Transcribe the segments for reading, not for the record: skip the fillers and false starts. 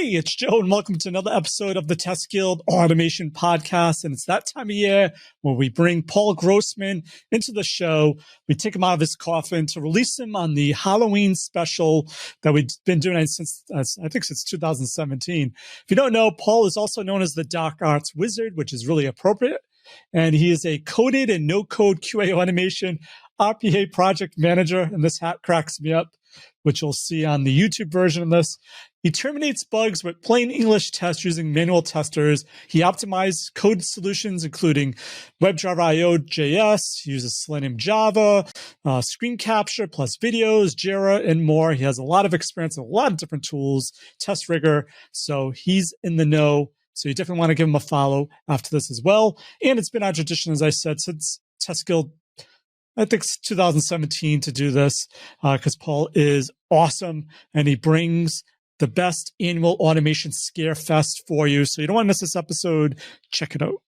Hey, it's Joe, and welcome to another episode of the Test Guild Automation Podcast. And it's that time of year where we bring Paul Grossman into the show. We take him out of his coffin to release him on the Halloween special that we've been doing since 2017. If you don't know, Paul is also known as the Dark Arts Wizard, which is really appropriate. And he is a coded and no-code QA automation RPA project manager, and this hat cracks me up, which you'll see on the YouTube version of this. He terminates bugs with plain English tests using manual testers. He optimizes code solutions, including WebDriver IO JS. He uses Selenium Java, screen capture plus videos, Jira, and more. He has a lot of experience in a lot of different tools, test rigor. So he's in the know. So you definitely want to give him a follow after this as well. And it's been our tradition, as I said, since Test Guild, I think it's 2017, to do this because Paul is awesome and he brings the best annual automation scare fest for you. So you don't want to miss this episode. Check it out.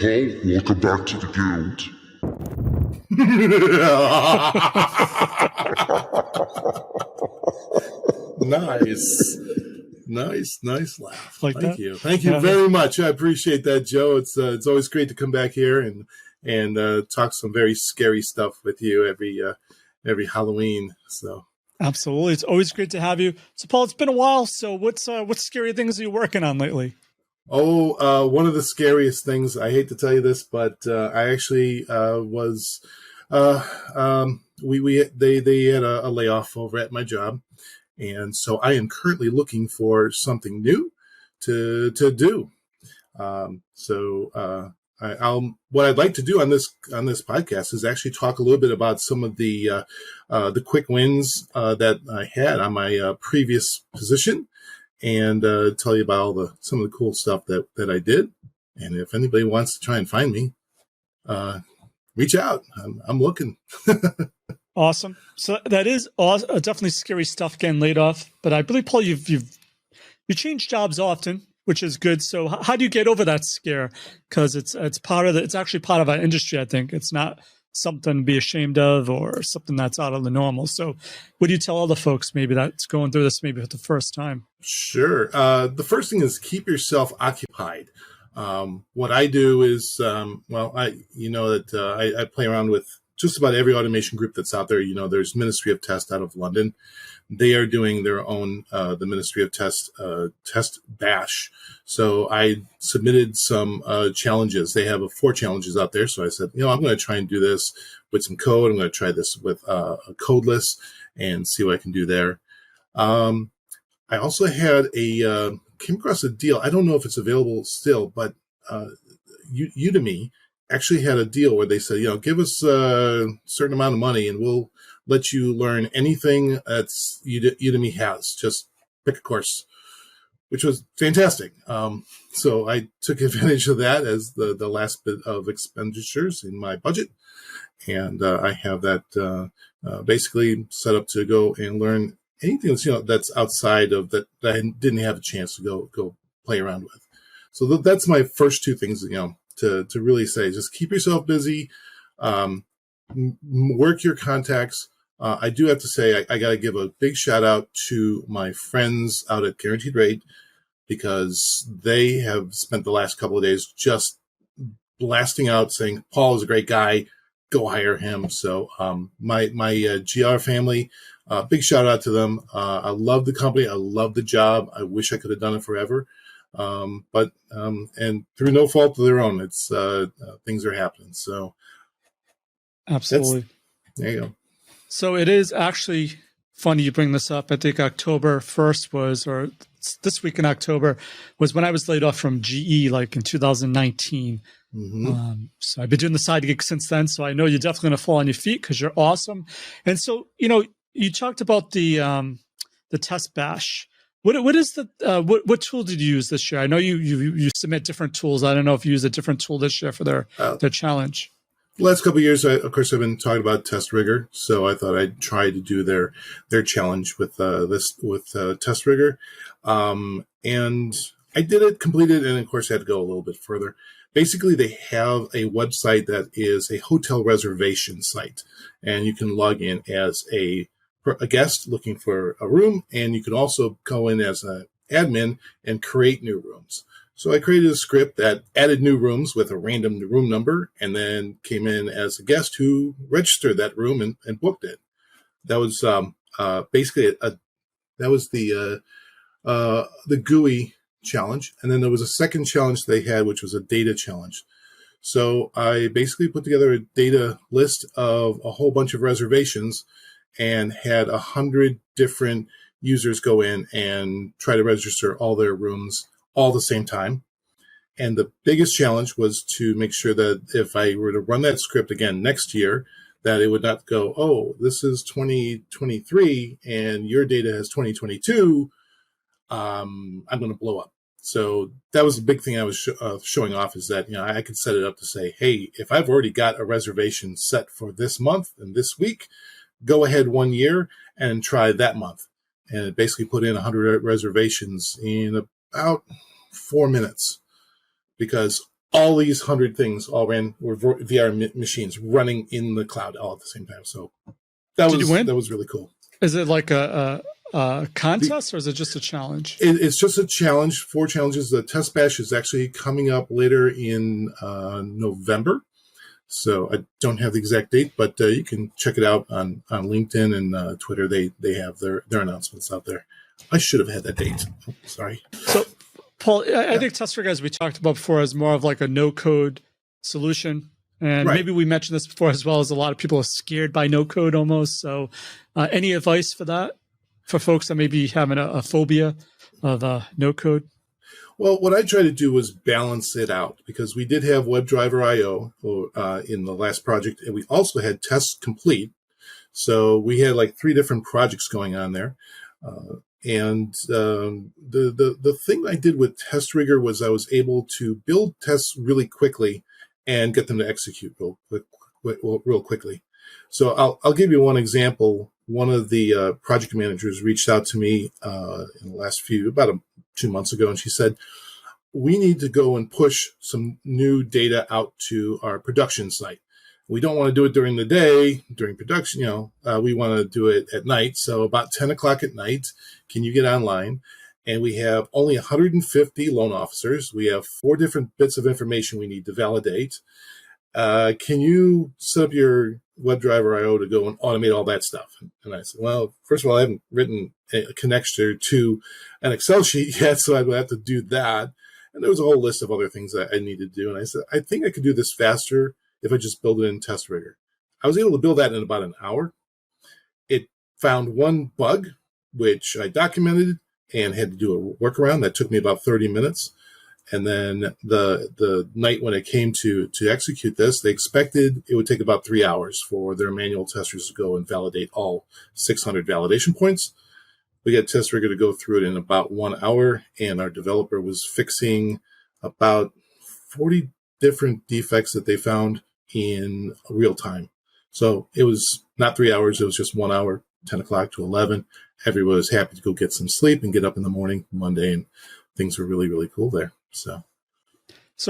Hey Paul, welcome back to the guild. Nice laugh. Like Thank that? you very much. I appreciate that, Joe. It's always great to come back here and talk some very scary stuff with you every Halloween. So Absolutely, it's always great to have you. So Paul, it's been a while. So what scary things are you working on lately? One of the scariest things, I hate to tell you this, but I actually was they had a layoff over at my job, and so I am currently looking for something new to do. What I'd like to do on this podcast is actually talk a little bit about some of the quick wins that I had on my previous position, and tell you about some of the cool stuff that I did. And if anybody wants to try and find me, reach out. I'm looking. Awesome. So that is awesome. Definitely scary stuff getting laid off. But I believe, Paul, you change jobs often, which is good. So how do you get over that scare? Because it's actually part of our industry. I think it's not something to be ashamed of or something that's out of the normal. So what do you tell other folks maybe that's going through this maybe for the first time? Sure. The first thing is keep yourself occupied. What I do is, I play around with just about every automation group that's out there. You know, there's Ministry of Test out of London. They are doing their own, the Ministry of Test bash. So I submitted some challenges. They have 4 challenges out there. So I said, I'm going to try and do this with some code. I'm going to try this with a codeless and see what I can do there. I also had came across a deal. I don't know if it's available still, but Udemy actually had a deal where they said, give us a certain amount of money and we'll let you learn anything that's Udemy has. Just pick a course, which was fantastic. So I took advantage of that as the last bit of expenditures in my budget. And I have that basically set up to go and learn anything that's, that's outside of that I didn't have a chance to go play around with. So that's my first 2 things, to really say, just keep yourself busy, work your contacts. I do have to say, I got to give a big shout out to my friends out at Guaranteed Rate, because they have spent the last couple of days just blasting out saying, Paul is a great guy, go hire him. So my GR family, big shout out to them. I love the company. I love the job. I wish I could have done it forever. But through no fault of their own, it's things are happening. So absolutely. There you go. So it is actually funny you bring this up. I think October 1st or this week in October was when I was laid off from GE, like in 2019. Mm-hmm. So I've been doing the side gig since then. So I know you're definitely going to fall on your feet because you're awesome. And so, you talked about the test bash. What is what tool did you use this year? I know you submit different tools. I don't know if you use a different tool this year for their challenge. The last couple of years, of course, I've been talking about Test Rigger, so I thought I'd try to do their challenge with Test Rigger, and I did it, completed, and of course I had to go a little bit further. Basically, they have a website that is a hotel reservation site, and you can log in as a guest looking for a room, and you can also go in as an admin and create new rooms. So I created a script that added new rooms with a random room number, and then came in as a guest who registered that room and booked it. That was basically that was the GUI challenge, and then there was a second challenge they had, which was a data challenge. So I basically put together a data list of a whole bunch of reservations and had 100 different users go in and try to register all their rooms all at the same time. And the biggest challenge was to make sure that if I were to run that script again next year, that it would not go, oh, this is 2023 and your data has 2022. I'm going to blow up. So that was the big thing I was showing off, is that, I could set it up to say, hey, if I've already got a reservation set for this month and this week, go ahead 1 year and try that month. And it basically put in 100 reservations in about 4 minutes, because all these 100 things all were VR machines running in the cloud all at the same time. So that was really cool. Is it like a contest, or is it just a challenge? It's just a challenge, 4 challenges. The test bash is actually coming up later in November. So I don't have the exact date, but you can check it out on LinkedIn and Twitter. They have their announcements out there. I should have had that date. Oh, sorry. So, Paul, I think Test Rig, as we talked about before, is more of like a no-code solution. And maybe we mentioned this before as well, as a lot of people are scared by no-code almost. So any advice for that, for folks that may be having a phobia of no-code? Well, what I tried to do was balance it out, because we did have WebDriver IO in the last project, and we also had Test Complete. So we had like 3 different projects going on there. The thing I did with Test Rigger was I was able to build tests really quickly and get them to execute real quickly. So I'll give you one example. One of the project managers reached out to me in the last about 2 months ago, and she said, we need to go and push some new data out to our production site. We don't want to do it during the day, during production, we want to do it at night. So about 10 o'clock at night, can you get online? And we have only 150 loan officers. We have 4 different bits of information we need to validate. Can you set up your WebDriver IO to go and automate all that stuff? And I said, well, first of all, I haven't written a connector to an Excel sheet yet, so I would have to do that. And there was a whole list of other things that I needed to do. And I said, I think I could do this faster if I just build it in Test Rigger. I was able to build that in about an hour. It found one bug, which I documented and had to do a workaround. That took me about 30 minutes. And then the night when it came to execute this, they expected it would take about 3 hours for their manual testers to go and validate all 600 validation points. We got Test Rigger to go through it in about 1 hour, and our developer was fixing about 40 different defects that they found in real time. So it was not 3 hours, it was just 1 hour, 10 o'clock to 11. Everybody was happy to go get some sleep and get up in the morning Monday, and things were really, really cool there. So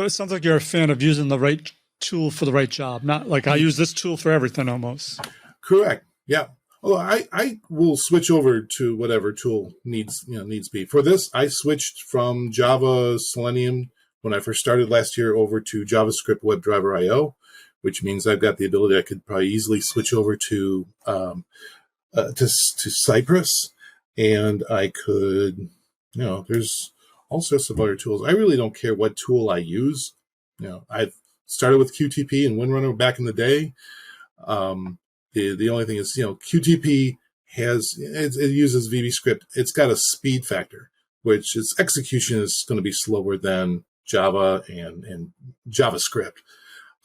it sounds like you're a fan of using the right tool for the right job, not like I use this tool for everything almost. Correct. Yeah. Although I will switch over to whatever tool needs be. For this, I switched from Java Selenium when I first started last year over to JavaScript WebDriver IO, which means I've got the ability I could probably easily switch over to Cypress, and I could, there's all sorts of other tools. I really don't care what tool I use. I've started with QTP and Windrunner back in the day. The only thing is, QTP it uses VBScript. It's got a speed factor, which its execution is going to be slower than Java and JavaScript.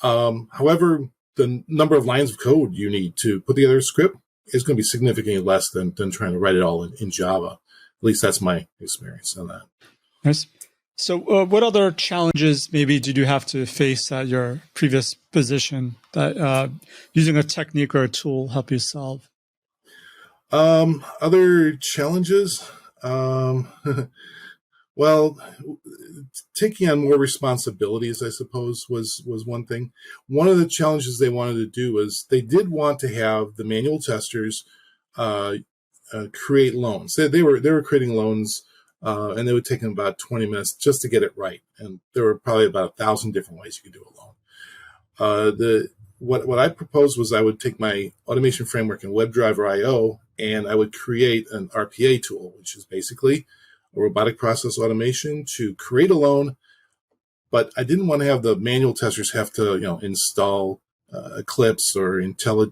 However, the number of lines of code you need to put together a script is going to be significantly less than trying to write it all in Java. At least that's my experience on that. Nice. So what other challenges maybe did you have to face at your previous position that using a technique or a tool help you solve? Other challenges? Well, Well, taking on more responsibilities, I suppose, was one thing. One of the challenges they wanted to do was they did want to have the manual testers create loans. They were creating loans, and they would take them about 20 minutes just to get it right. And there were probably about 1,000 different ways you could do a loan. What I proposed was I would take my automation framework in WebDriver IO, and I would create an RPA tool, which is basically a robotic process automation to create a loan. But I didn't want to have the manual testers have to, install Eclipse or IntelliJ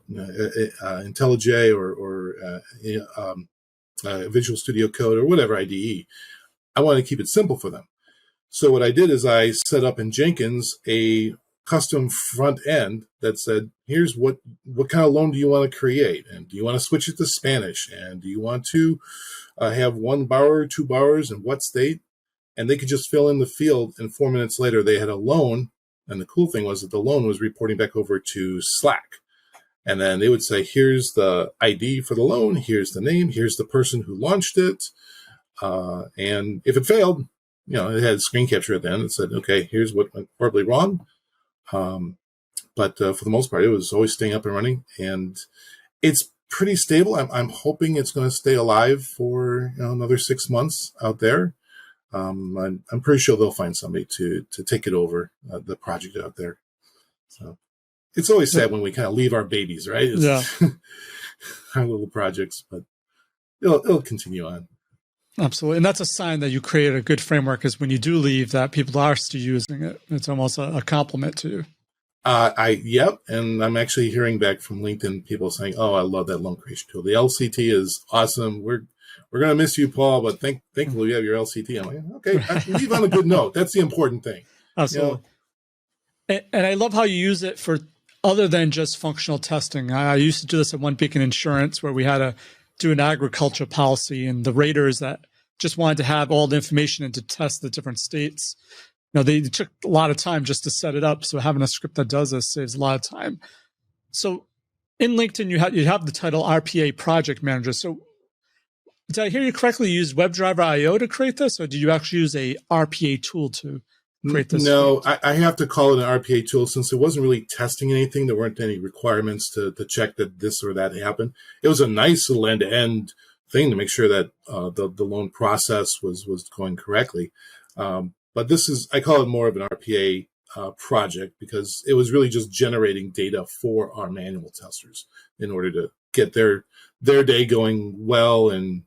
or Visual Studio Code or whatever IDE. I wanted to keep it simple for them. So what I did is I set up in Jenkins a custom front end that said, here's what kind of loan do you want to create? And do you want to switch it to Spanish? And do you want to have one borrower, two borrowers, and what state? And they could just fill in the field, and 4 minutes later they had a loan. And the cool thing was that the loan was reporting back over to Slack. And then they would say, here's the ID for the loan, here's the name, here's the person who launched it. And if it failed, it had a screen capture at the end that said, okay, here's what went horribly wrong. But for the most part, it was always staying up and running, and it's pretty stable. I'm hoping it's going to stay alive for another 6 months out there. I'm pretty sure they'll find somebody to take it over, the project out there. So it's always sad when we kind of leave our babies, right? Yeah. Our little projects, but it'll continue on. Absolutely. And that's a sign that you created a good framework, is when you do leave that people are still using it. It's almost a compliment to you. Yep. And I'm actually hearing back from LinkedIn people saying, oh, I love that loan creation tool. The LCT is awesome. We're going to miss you, Paul, but thankfully you have your LCT. I'm like, okay, I leave on a good note. That's the important thing. Absolutely. And I love how you use it for other than just functional testing. I used to do this at One Beacon Insurance, where we had to do an agriculture policy, and the raters that just wanted to have all the information and to test the different states. They took a lot of time just to set it up. So having a script that does this saves a lot of time. So in LinkedIn, you have the title RPA Project Manager. So did I hear you correctly? You used WebDriver IO to create this, or did you actually use a RPA tool to create this? No, I have to call it an RPA tool since it wasn't really testing anything. There weren't any requirements to check that this or that happened. It was a nice little end-to-end thing to make sure that the loan process was going correctly. But I call it more of an RPA project, because it was really just generating data for our manual testers in order to get their day going well and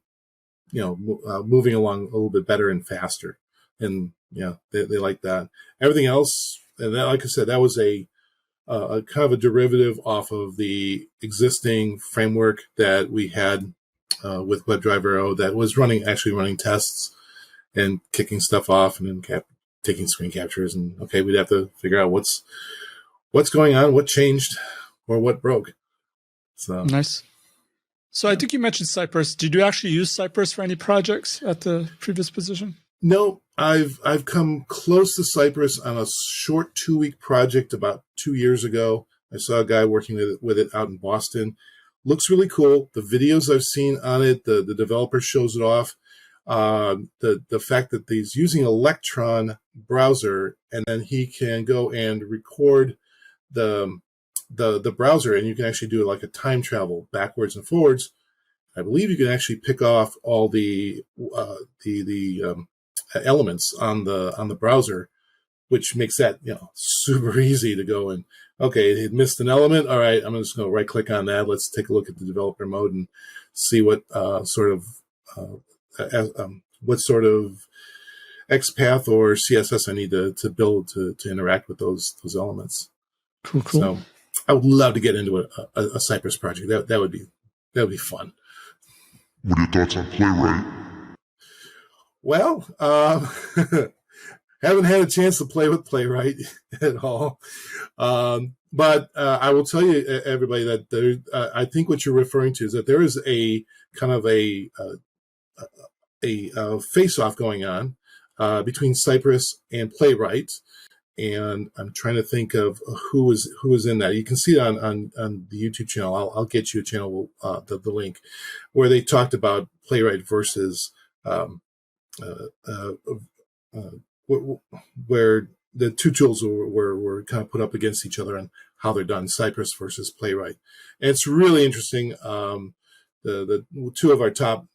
moving along a little bit better and faster. And they like that. Everything else, and that, like I said, that was a kind of a derivative off of the existing framework that we had with WebDriver IO that was actually running tests and kicking stuff off, and then taking screen captures. And okay, we'd have to figure out what's going on, what changed, or what broke. So nice. So I think you mentioned Cypress. Did you actually use Cypress for any projects at the previous position? No, I've come close to Cypress on a short 2-week project about 2 years ago. I saw a guy working with it out in Boston. Looks really cool. The videos I've seen on it, the developer shows it off. The fact that he's using Electron browser, and then he can go and record the browser, and you can actually do like a time travel backwards and forwards. I believe you can actually pick off all the elements on the browser, which makes that super easy to go and, okay, it missed an element. All right, I'm just going to right click on that. Let's take a look at the developer mode and see what sort of XPath or CSS I need to build to interact with those elements. Cool. So I would love to get into a Cypress project. That would be fun. What are your thoughts on Playwright? Well, haven't had a chance to play with Playwright at all. But I will tell you, everybody, that I think what you're referring to is that there is a kind of a face-off going on between Cypress and Playwright. And I'm trying to think of who was in that. You can see it on the YouTube channel. I'll get you a channel, the link, where they talked about Playwright versus uh, where the two tools were kind of put up against each other and how they're done, Cypress versus Playwright. And it's really interesting. The two of our top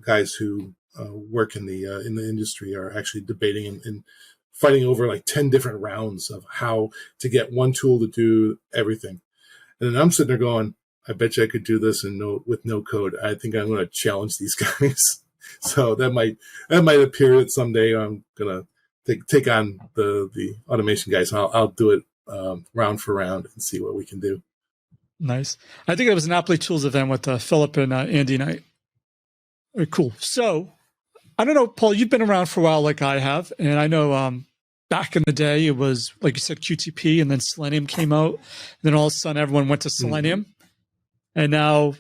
guys who work in the industry are actually debating and fighting over like 10 different rounds of how to get one tool to do everything. And then I'm sitting there going, I bet you I could do this with no code. I think I'm going to challenge these guys. So that might appear that someday I'm going to take on the automation guys. I'll do it round for round and see what we can do. Nice. I think it was an Appley Tools event with Philip and Andy Knight. Very cool. So I don't know, Paul, you've been around for a while like I have. And I know back in the day, it was, like you said, QTP, and then Selenium came out. And then all of a sudden, everyone went to Selenium. And now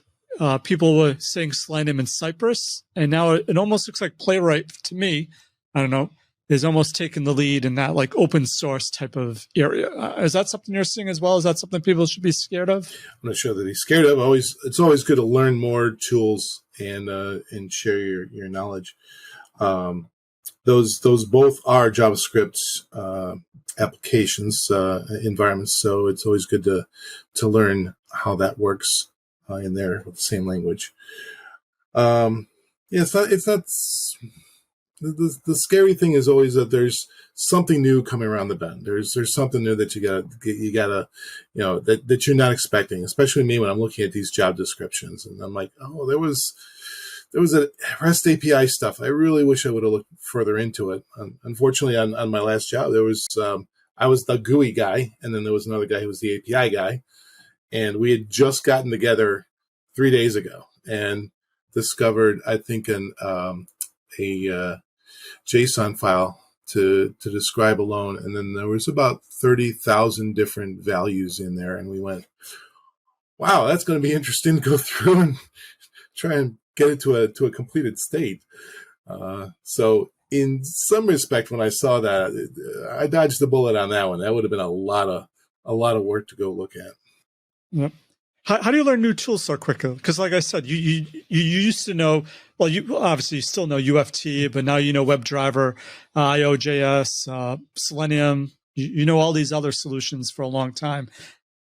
people were saying Selenium and Cypress. And now it almost looks like Playwright to me, I don't know, is almost taking the lead in that like open source type of area. Is that something you're seeing as well? Is that something people should be scared of? I'm not sure that he's scared of. It's always good to learn more tools and share your knowledge. Those both are JavaScript applications environments, so it's always good to learn how that works in there with the same language. It's not. The scary thing is always that there's something new coming around the bend. There's something new that you gotta that you're not expecting. Especially me when I'm looking at these job descriptions and I'm like, oh, there was a REST API stuff. I really wish I would have looked further into it. Unfortunately, on my last job, there was I was the GUI guy, and then there was another guy who was the API guy, and we had just gotten together 3 days ago and discovered, I think, a JSON file to describe a loan, and then there was about 30,000 different values in there, and we went, wow, that's going to be interesting to go through and try and get it to a completed state. So in some respect, when I saw that, I dodged the bullet on that one. That would have been a lot of work to go look at. Yep. How do you learn new tools so quickly? Because like I said, you used to know, well, you obviously still know UFT, but now you know WebDriver, IO.js, Selenium, you know all these other solutions for a long time.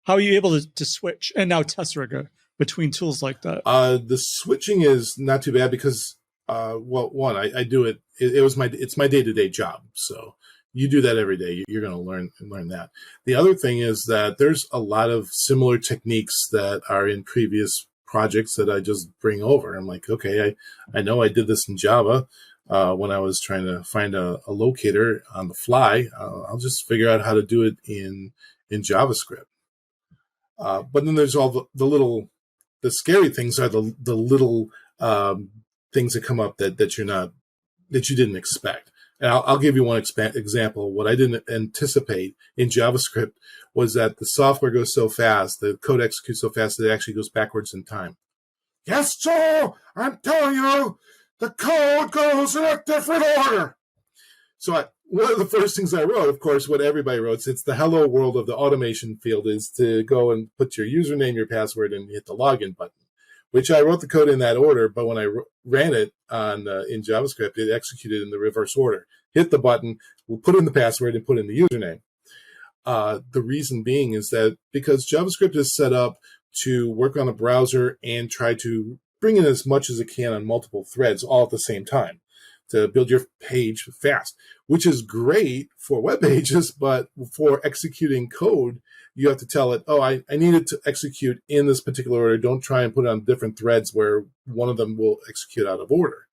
How are you able to switch, and now TestRigger, between tools like that? The switching is not too bad because, one, I do it. It's my day-to-day job. So you do that every day. You're going to learn that. The other thing is that there's a lot of similar techniques that are in previous projects that I just bring over. I'm like, okay, I know I did this in Java when I was trying to find a locator on the fly. I'll just figure out how to do it in JavaScript. But then there's all the scary things are the little things that come up that you didn't expect. And I'll give you one example. What I didn't anticipate in JavaScript was that the software goes so fast, the code executes so fast that it actually goes backwards in time. Yes, Joe, I'm telling you, the code goes in a different order. So one of the first things I wrote, of course, what everybody wrote, it's the hello world of the automation field, is to go and put your username, your password, and hit the login button, which I wrote the code in that order. But when I ran it in JavaScript, it executed in the reverse order. Hit the button, we'll put in the password, and put in the username. The reason being is that because JavaScript is set up to work on a browser and try to bring in as much as it can on multiple threads all at the same time to build your page fast, which is great for web pages, but for executing code, you have to tell it, oh, I need it to execute in this particular order. Don't try and put it on different threads where one of them will execute out of order.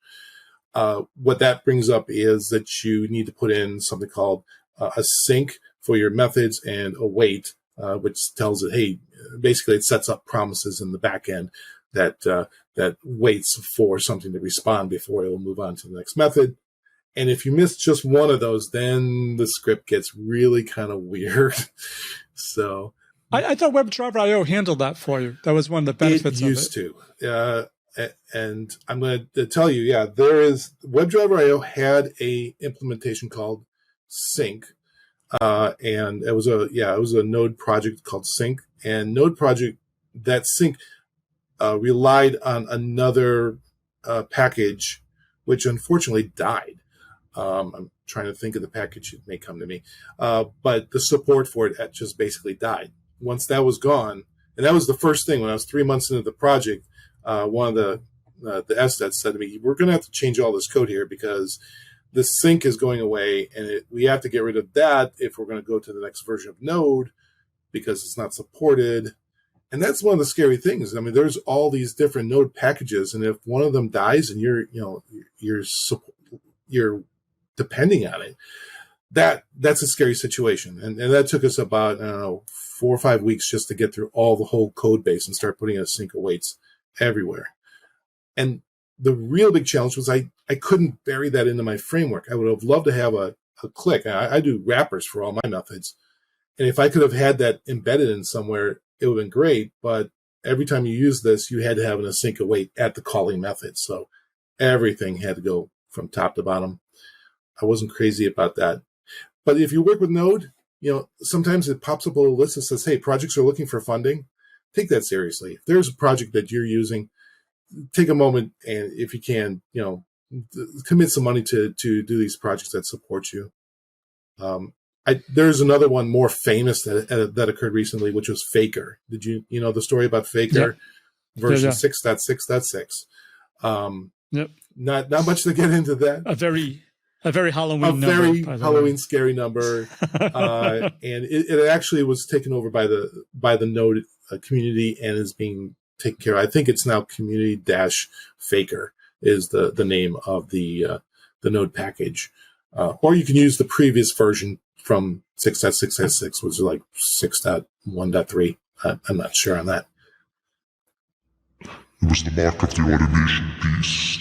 What that brings up is that you need to put in something called a sync for your methods and a wait, which tells it, hey, basically it sets up promises in the back end that waits for something to respond before it will move on to the next method. And if you miss just one of those, then the script gets really kind of weird. So I thought WebDriver IO handled that for you. That was one of the benefits of it. It used to. And I'm going to tell you, there is WebDriver IO had a implementation called Sync. And it was a Node project called Sync. And Node project, that Sync relied on another package which unfortunately died. I'm trying to think of the package that may come to me. But the support for it just basically died. Once that was gone, and that was the first thing when I was 3 months into the project, one of the SDETs said to me, we're going to have to change all this code here because the sync is going away, and we have to get rid of that if we're going to go to the next version of Node because it's not supported. And that's one of the scary things. I mean, there's all these different Node packages, and if one of them dies and you're depending on it, that's a scary situation. And that took us about, 4 or 5 weeks just to get through all the whole code base and start putting a sync awaits everywhere. And the real big challenge was I couldn't bury that into my framework. I would have loved to have a click. I do wrappers for all my methods. And if I could have had that embedded in somewhere, it would have been great. But every time you use this, you had to have an async await at the calling method. So everything had to go from top to bottom. I wasn't crazy about that. But if you work with Node, sometimes it pops up a little list that says, hey, projects are looking for funding. Take that seriously. If there's a project that you're using, take a moment and if you can, commit some money to do these projects that support you. There's another one more famous that occurred recently, which was Faker. Did you know the story about Faker? Yep. Version 6.6.6. Yep. Not much to get into that. A very Halloween number. Very Halloween scary number. And it actually was taken over by the Node community and is being taken care of. I think it's now community-faker is the name of the Node package. Or you can use the previous version from 6.6.6, which was like 6.1.3. I'm not sure on that. It was the mark of the automation beast.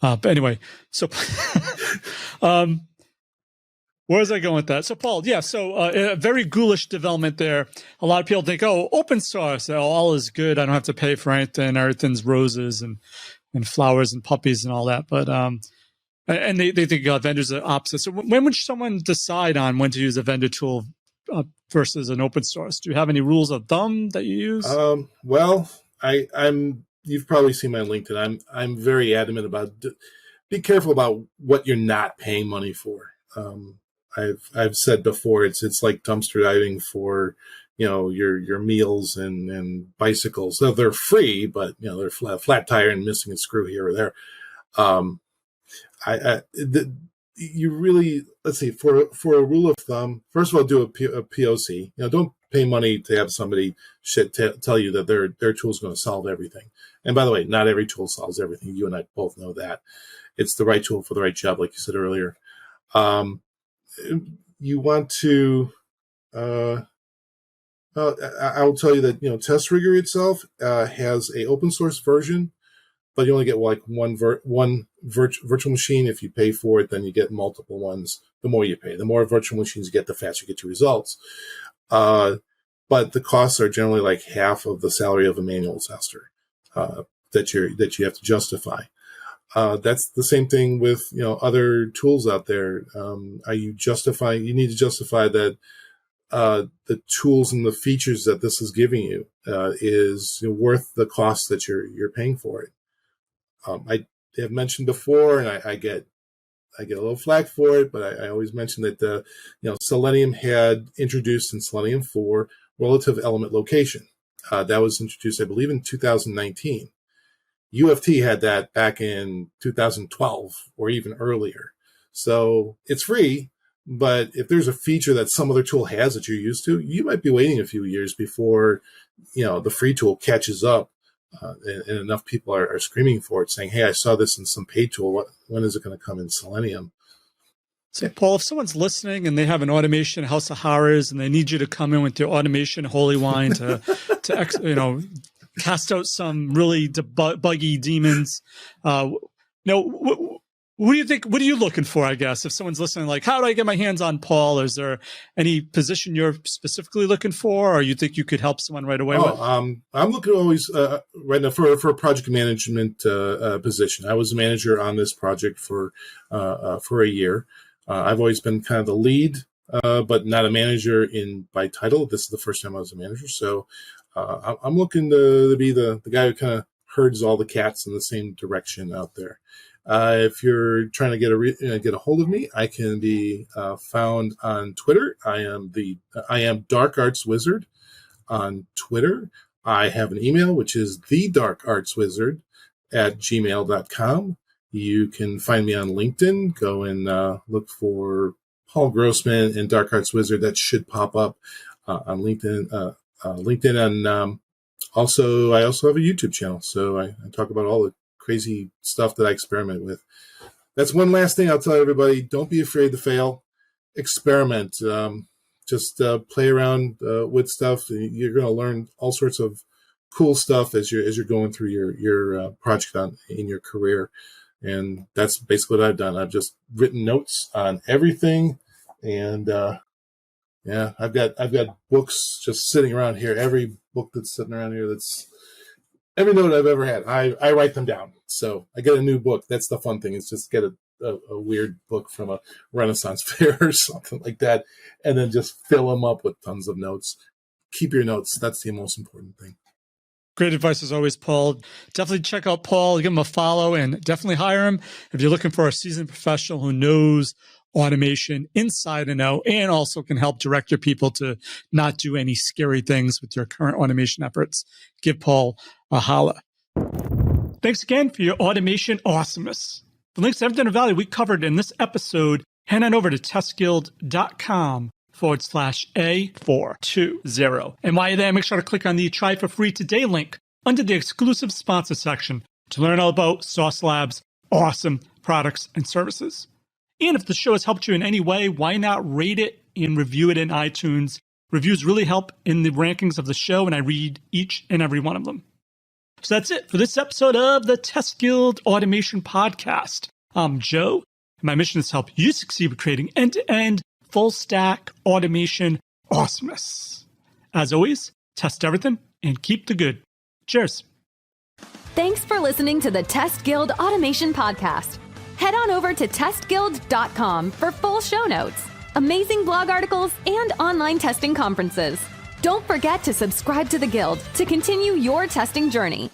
But anyway, so where was I going with that? So Paul, a very ghoulish development there. A lot of people think, open source, all is good. I don't have to pay for anything. Everything's roses and flowers and puppies and all that. But and they think vendors are opposite. So when would someone decide on when to use a vendor tool versus an open source? Do you have any rules of thumb that you use? Well, I'm. You've probably seen my LinkedIn. I'm very adamant about be careful about what you're not paying money for. I've said before it's like dumpster diving for your meals and bicycles. So they're free, but they're flat tire and missing a screw here or there. You really, let's see, for a rule of thumb, first of all, do a POC. Don't pay money to have somebody tell you that their tool is going to solve everything. And by the way, not every tool solves everything. You and I both know that. It's the right tool for the right job, like you said earlier. You want to, I'll tell you that, Test Rigger itself has a open source version, but you only get like one virtual machine. If you pay for it, then you get multiple ones. The more you pay, the more virtual machines you get, the faster you get your results. But the costs are generally like half of the salary of a manual tester that you have to justify. That's the same thing with other tools out there. You need to justify that the tools and the features that this is giving you is worth the cost that you're paying for it. I have mentioned before, and I get a little flack for it, but I always mention that Selenium had introduced in Selenium 4 relative element location. That was introduced, I believe, in 2019. UFT had that back in 2012 or even earlier. So it's free, but if there's a feature that some other tool has that you're used to, you might be waiting a few years before the free tool catches up. And enough people are screaming for it, saying, hey, I saw this in some paid tool. When is it going to come in Selenium? So, Paul, if someone's listening and they have an automation house of horrors and they need you to come in with your automation holy wine to cast out some really buggy demons, what do you think? What are you looking for, I guess, if someone's listening, like, how do I get my hands on Paul? Is there any position you're specifically looking for, or you think you could help someone right away with? I'm looking always right now for a project management position. I was a manager on this project for a year. I've always been kind of the lead, but not a manager by title. This is the first time I was a manager. So I'm looking to be the guy who kind of herds all the cats in the same direction out there. If you're trying to get a hold of me, I can be found on Twitter. I am Dark Arts Wizard on Twitter. I have an email, which is thedarkartswizard@gmail.com. You can find me on LinkedIn. Go and look for Paul Grossman and Dark Arts Wizard. That should pop up on LinkedIn. And also, I also have a YouTube channel. So I talk about all the crazy stuff that I experiment with. That's one last thing I'll tell everybody. Don't be afraid to fail. Experiment. Just play around with stuff. You're going to learn all sorts of cool stuff as you're going through your project in your career. And that's basically what I've done. I've just written notes on everything. And I've got books just sitting around here. Every book that's sitting around here, that's every note I've ever had, I write them down. So I get a new book. That's the fun thing, is just get a weird book from a Renaissance fair or something like that, and then just fill them up with tons of notes. Keep your notes. That's the most important thing. Great advice as always, Paul. Definitely check out Paul, give him a follow, and definitely hire him if you're looking for a seasoned professional who knows automation inside and out, and also can help direct your people to not do any scary things with your current automation efforts. Give Paul a holla. Thanks again for your automation awesomeness. The links to everything of value we covered in this episode, head on over to testguild.com/A420. And while you're there, make sure to click on the Try for Free Today link under the exclusive sponsor section to learn all about Sauce Lab's awesome products and services. And if the show has helped you in any way, why not rate it and review it in iTunes? Reviews really help in the rankings of the show, and I read each and every one of them. So that's it for this episode of the Test Guild Automation Podcast. I'm Joe, and my mission is to help you succeed with creating end-to-end, full-stack automation awesomeness. As always, test everything and keep the good. Cheers. Thanks for listening to the Test Guild Automation Podcast. Head on over to testguild.com for full show notes, amazing blog articles, and online testing conferences. Don't forget to subscribe to the Guild to continue your testing journey.